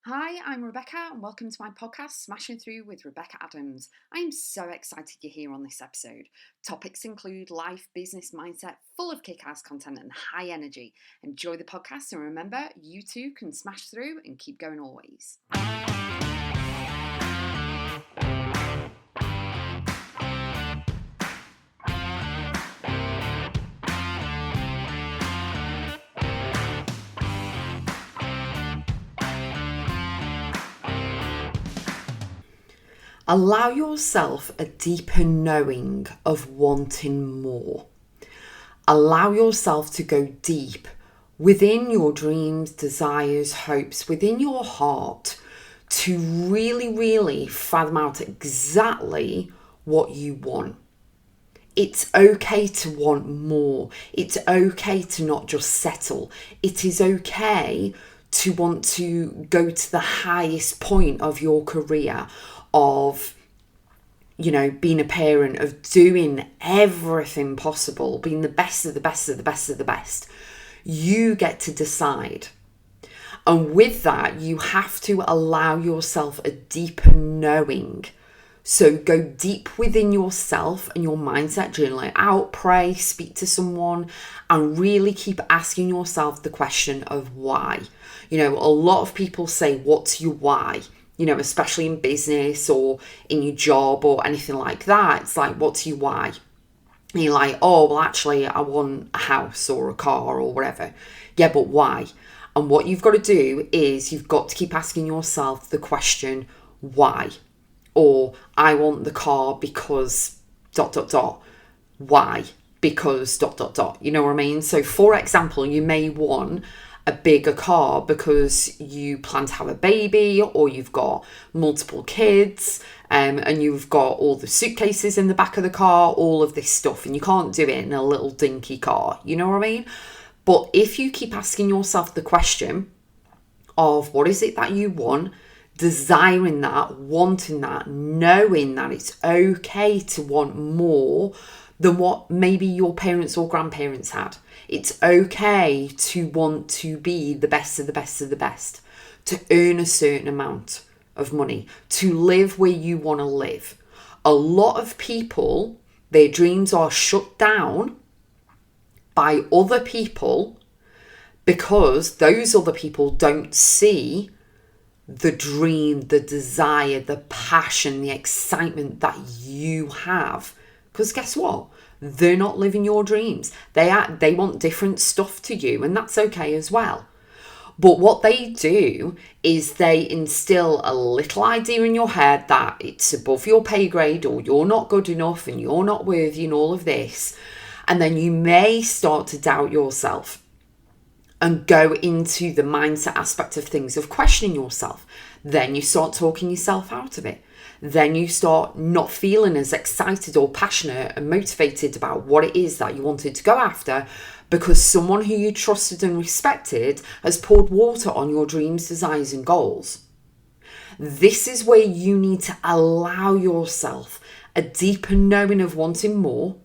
Hi, I'm Rebecca, and welcome to my podcast, Smashing Through with Rebecca.x. I am so excited you're here on this episode. Topics include life, business, mindset, full of kick-ass content and high energy. Enjoy the podcast, and remember, you too can smash through and keep going always. Allow yourself a deeper knowing of wanting more. Allow yourself to go deep within your dreams, desires, hopes, within your heart to really fathom out exactly what you want. It's okay to want more. It's okay to not just settle. It is okay to want to go to the highest point of your career, of being a parent, of doing everything possible, being the best of the best of the best of the best. You get to decide. And with that, you have to allow yourself a deeper knowing. So go deep within yourself and your mindset, journal it out, pray, speak to someone, and really keep asking yourself the question of why. A lot of people say, what's your why? Especially in business or in your job or anything like that. It's like, what's your why? And you're like, oh, well, actually, I want a house or a car or whatever. Yeah, but why? And what you've got to do is you've got to keep asking yourself the question, why? Or I want the car because ... Why? Because ... You know what I mean? So for example, you may want a bigger car because you plan to have a baby, or you've got multiple kids, and you've got all the suitcases in the back of the car, all of this stuff, and you can't do it in a little dinky car. You know what I mean? But if you keep asking yourself the question of what is it that you want, desiring that, wanting that, knowing that it's okay to want more than what maybe your parents or grandparents had. It's okay to want to be the best of the best of the best, to earn a certain amount of money, to live where you want to live. A lot of people, their dreams are shut down by other people because those other people don't see the dream, the desire, the passion, the excitement that you have. Because guess what? They're not living your dreams. They want different stuff to you, and that's okay as well. But what they do is they instill a little idea in your head that it's above your pay grade, or you're not good enough and you're not worthy and all of this. And then you may start to doubt yourself and go into the mindset aspect of things, of questioning yourself. Then you start talking yourself out of it. Then you start not feeling as excited or passionate and motivated about what it is that you wanted to go after, because someone who you trusted and respected has poured water on your dreams, desires, and goals. This is where you need to allow yourself a deeper knowing of wanting more,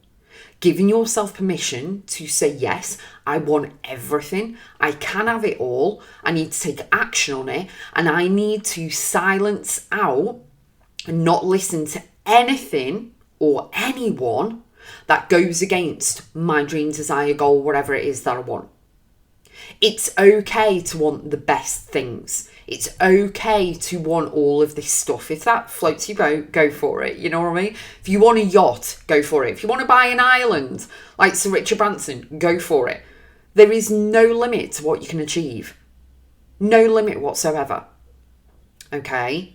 giving yourself permission to say, yes, I want everything. I can have it all. I need to take action on it. And I need to silence out and not listen to anything or anyone that goes against my dream, desire, goal, whatever it is that I want. It's okay to want the best things. It's okay to want all of this stuff. If that floats your boat, go for it. You know what I mean? If you want a yacht, go for it. If you want to buy an island like Sir Richard Branson, go for it. There is no limit to what you can achieve. No limit whatsoever. Okay?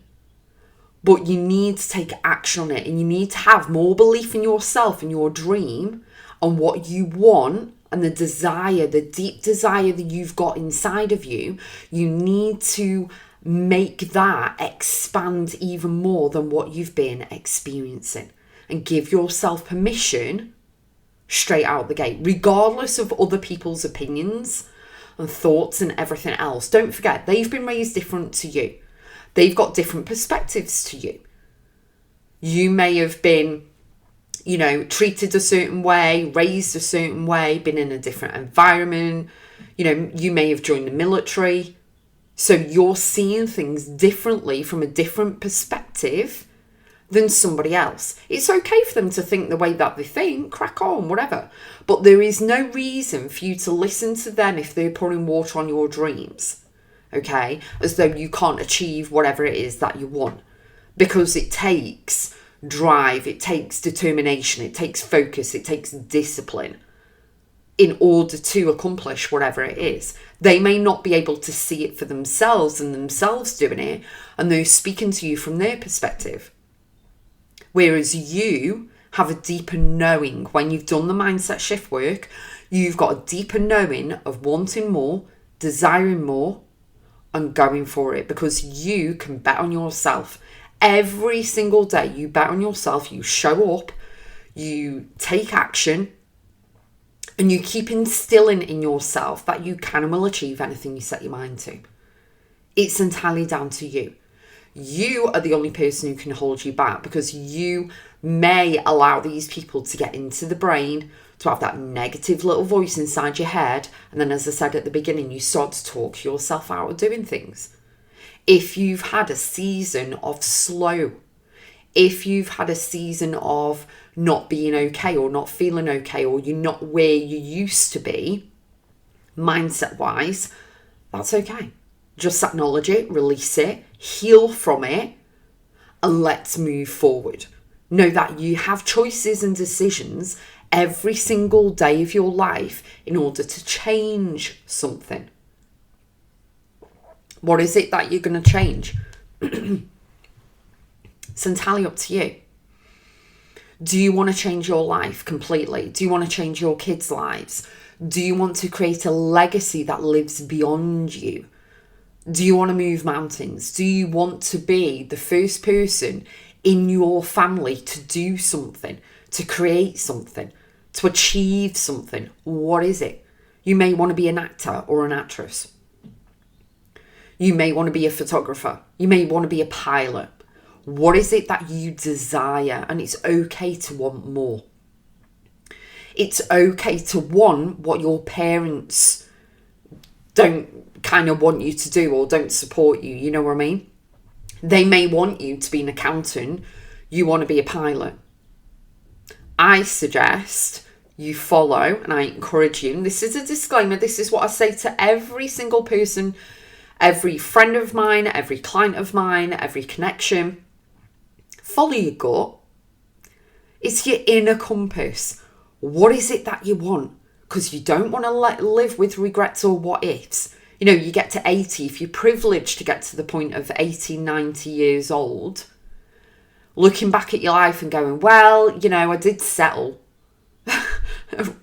But you need to take action on it, and you need to have more belief in yourself and your dream and what you want, and the desire, the deep desire that you've got inside of you. You need to make that expand even more than what you've been experiencing, and give yourself permission straight out the gate, regardless of other people's opinions and thoughts and everything else. Don't forget, they've been raised different to you. They've got different perspectives to you. You may have been, treated a certain way, raised a certain way, been in a different environment. You may have joined the military. So you're seeing things differently from a different perspective than somebody else. It's okay for them to think the way that they think, crack on, whatever. But there is no reason for you to listen to them if they're pouring water on your dreams, okay? As though you can't achieve whatever it is that you want. Because it takes drive, it takes determination, it takes focus, it takes discipline in order to accomplish whatever it is. They may not be able to see it for themselves and themselves doing it, and they're speaking to you from their perspective. Whereas you have a deeper knowing. When you've done the mindset shift work, you've got a deeper knowing of wanting more, desiring more, and going for it, because you can bet on yourself. Every single day you bet on yourself, you show up, you take action, and you keep instilling in yourself that you can and will achieve anything you set your mind to. It's entirely down to you. You are the only person who can hold you back, because you may allow these people to get into the brain, to have that negative little voice inside your head. And then, as I said at the beginning, you start to talk yourself out of doing things. If you've had a season of slow, if you've had a season of not being okay or not feeling okay, or you're not where you used to be, mindset wise, that's okay. Just acknowledge it, release it, heal from it, and let's move forward. Know that you have choices and decisions every single day of your life in order to change something. What is it that you're going to change? It's entirely up to you. Do you want to change your life completely? Do you want to change your kids' lives? Do you want to create a legacy that lives beyond you? Do you want to move mountains? Do you want to be the first person in your family to do something, to create something, to achieve something? What is it? You may want to be an actor or an actress. You may want to be a photographer. You may want to be a pilot. What is it that you desire? And it's okay to want more. It's okay to want what your parents don't kind of want you to do or don't support you. You know what I mean? They may want you to be an accountant. You want to be a pilot. I suggest you follow, and I encourage you, and this is a disclaimer, this is what I say to every single person, every friend of mine, every client of mine, every connection. Follow your gut. It's your inner compass. What is it that you want? Because you don't want to live with regrets or what ifs. You know, you get to 80, if you're privileged to get to the point of 80, 90 years old, looking back at your life and going, well, you know, I did settle.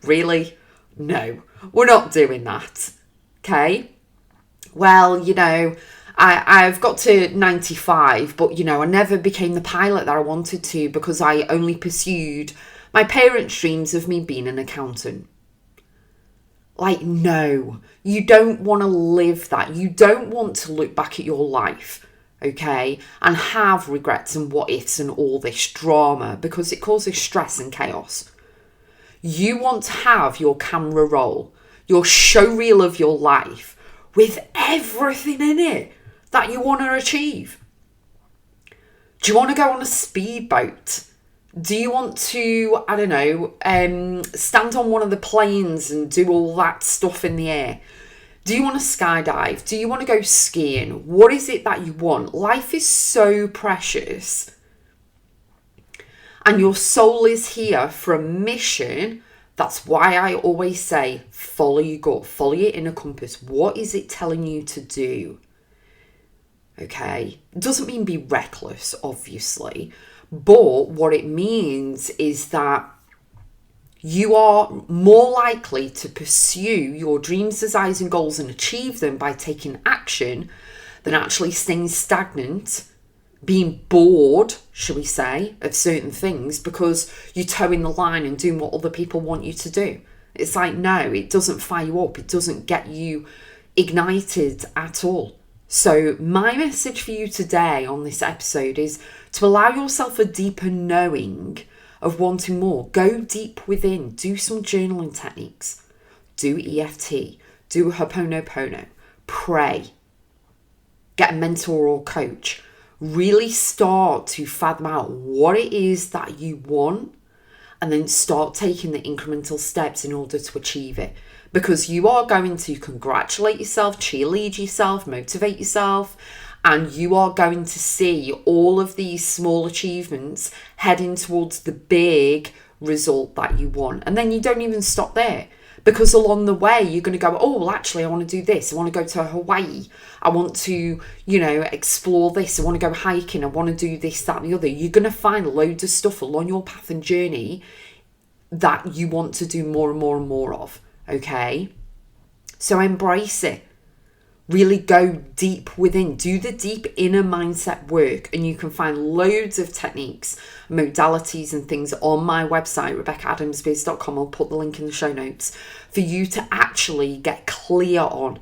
Really? No, we're not doing that. Okay? Well, you know, I've got to 95, but, you know, I never became the pilot that I wanted to because I only pursued my parents' dreams of me being an accountant. Like, no, you don't want to live that. You don't want to look back at your life, okay, and have regrets and what ifs and all this drama, because it causes stress and chaos. You want to have your camera roll, your show reel of your life with everything in it that you want to achieve. Do you want to go on a speedboat? Do you want to, I don't know, stand on one of the planes and do all that stuff in the air? Do you want to skydive? Do you want to go skiing? What is it that you want? Life is so precious. And your soul is here for a mission. That's why I always say, follow your gut, follow your inner compass. What is it telling you to do? Okay? It doesn't mean be reckless, obviously. But what it means is that you are more likely to pursue your dreams, desires, and goals and achieve them by taking action than actually staying stagnant, being bored, shall we say, of certain things because you're towing the line and doing what other people want you to do. It's like, no, it doesn't fire you up. It doesn't get you ignited at all. So my message for you today on this episode is to allow yourself a deeper knowing of wanting more. Go deep within. Do some journaling techniques. Do EFT. Do Ho'oponopono. Pray. get a mentor or coach. Really start to fathom out what it is that you want, and then start taking the incremental steps in order to achieve it. Because you are going to congratulate yourself, cheerlead yourself, motivate yourself, and you are going to see all of these small achievements heading towards the big result that you want. And then you don't even stop there, because along the way you're going to go, oh, well, actually I want to do this, I want to go to Hawaii, I want to, explore this, I want to go hiking, I want to do this, that and the other. You're going to find loads of stuff along your path and journey that you want to do more and more and more of. Okay, so embrace it. Really go deep within. Do the deep inner mindset work, and you can find loads of techniques, modalities and things on my website, Rebecca.x. I'll put the link in the show notes for you to actually get clear on,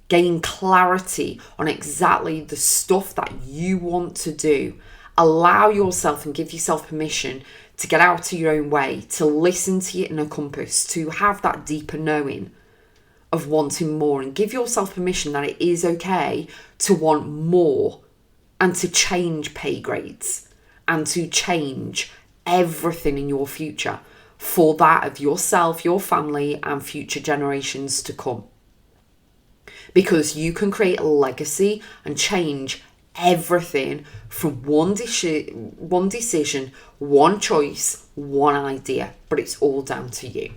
gain clarity on exactly the stuff that you want to do. Allow yourself and give yourself permission to get out of your own way, to listen to your inner compass, to have that deeper knowing of wanting more, and give yourself permission that it is okay to want more, and to change pay grades, and to change everything in your future for that of yourself, your family, and future generations to come. Because you can create a legacy and change everything from one decision, one choice, one idea, but it's all down to you.